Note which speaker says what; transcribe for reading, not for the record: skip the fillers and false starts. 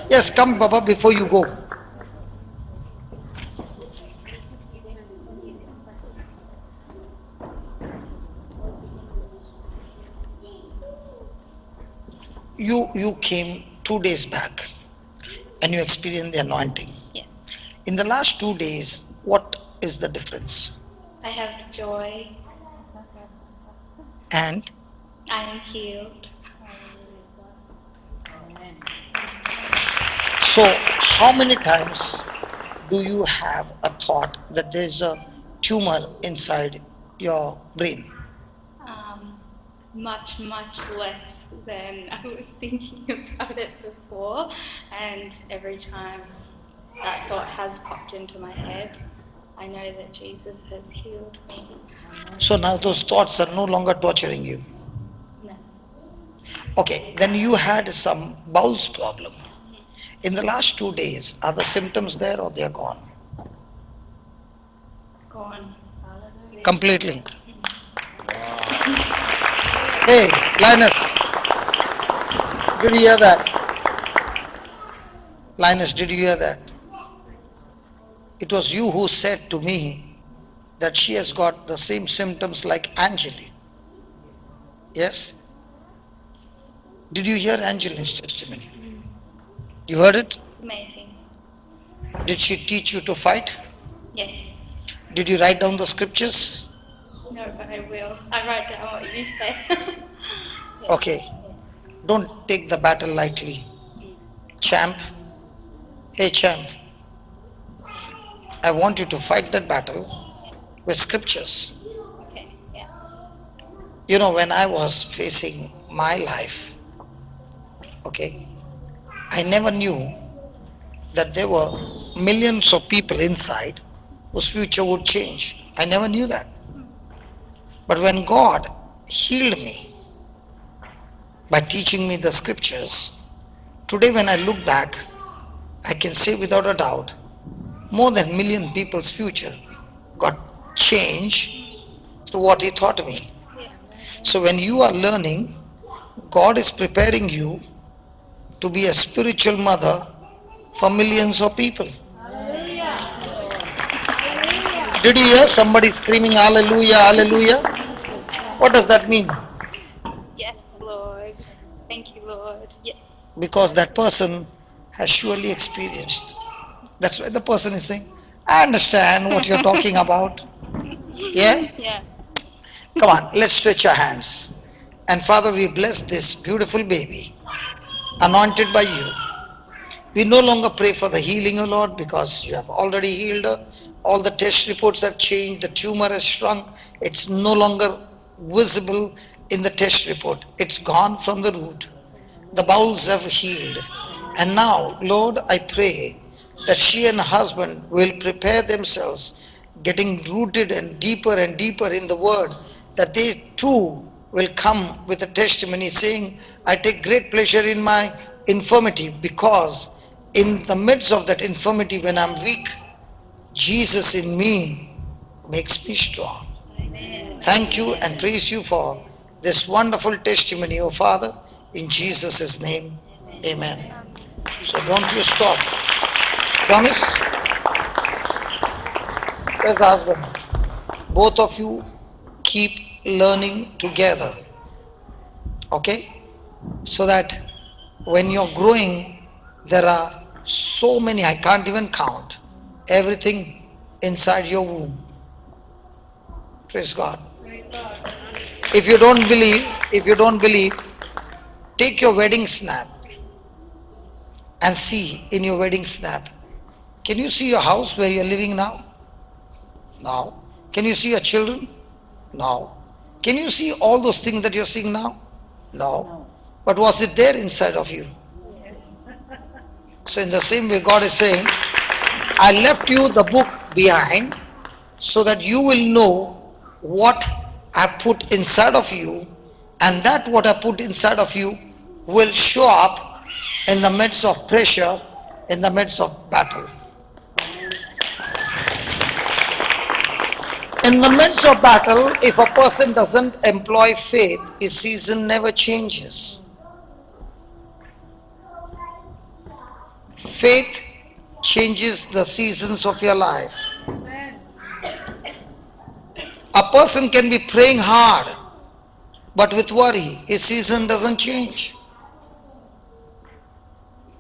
Speaker 1: Yes, come Baba before you go. You came 2 days back and you experienced the anointing.
Speaker 2: Yes.
Speaker 1: In the last 2 days, what is the difference?
Speaker 2: I have joy.
Speaker 1: And
Speaker 2: I am healed.
Speaker 1: so, how many times do you have a thought that there's a tumor inside your brain?
Speaker 2: Much, much less than I was thinking about it before. And every time that thought has popped into my head, I know that Jesus has healed me.
Speaker 1: So now those thoughts are no longer torturing you.
Speaker 2: No.
Speaker 1: Okay, then you had some bowels problem. In the last 2 days, are the symptoms there or they are gone?
Speaker 2: Gone.
Speaker 1: Completely. Hey, Linus, did you hear that? Linus, did you hear that? It was you who said to me that she has got the same symptoms like Angeli. Yes? Did you hear Angeline's testimony? You heard it?
Speaker 2: Amazing.
Speaker 1: Did she teach you to fight?
Speaker 2: Yes.
Speaker 1: Did you write down the scriptures?
Speaker 2: No, but I will. I write down what you say. Yeah.
Speaker 1: Okay. Don't take the battle lightly. Champ. Hey, champ. I want you to fight that battle with scriptures.
Speaker 2: Okay. Yeah.
Speaker 1: You know, when I was facing my life, okay, I never knew that there were millions of people inside whose future would change. I never knew that. But when God healed me by teaching me the scriptures, today when I look back, I can say without a doubt, more than million people's future got changed through what He taught me.
Speaker 2: Yeah.
Speaker 1: So when you are learning, God is preparing you to be a spiritual mother for millions of people. Did you hear somebody screaming hallelujah, hallelujah? What does that mean?
Speaker 2: Yes, Lord. Thank you, Lord. Yes.
Speaker 1: Because that person has surely experienced. That's why the person is saying, I understand what you're talking about. Yeah?
Speaker 2: Yeah.
Speaker 1: Come on, let's stretch our hands. And Father, we bless this beautiful baby, anointed by you. We no longer pray for the healing, O Lord, because you have already healed her. All the test reports have changed. The tumor has shrunk. It's no longer visible in the test report. It's gone from the root. The bowels have healed. And now, Lord, I pray that she and her husband will prepare themselves, getting rooted and deeper in the word, that they too will come with a testimony saying, I take great pleasure in my infirmity, because in the midst of that infirmity, when I'm weak, Jesus in me makes me strong.
Speaker 2: Amen.
Speaker 1: Thank you and praise you for this wonderful testimony, O Father, in Jesus' name. Amen. So don't you stop. Promise? Where's the husband? Both of you keep learning together. Okay? So that when you're growing, there are so many, I can't even count, everything inside your womb. Praise God. If you don't believe, take your wedding snap and see in your wedding snap. Can you see your house where you're living now? No. Can you see your children? No. Can you see all those things that you're seeing now? No. But was it there inside of you? So in the same way, God is saying, I left you the book behind so that you will know what I put inside of you, and that what I put inside of you will show up in the midst of pressure, in the midst of battle. In the midst of battle, if a person doesn't employ faith, his season never changes. Faith changes the seasons of your life. A person can be praying hard, but with worry, his season doesn't change.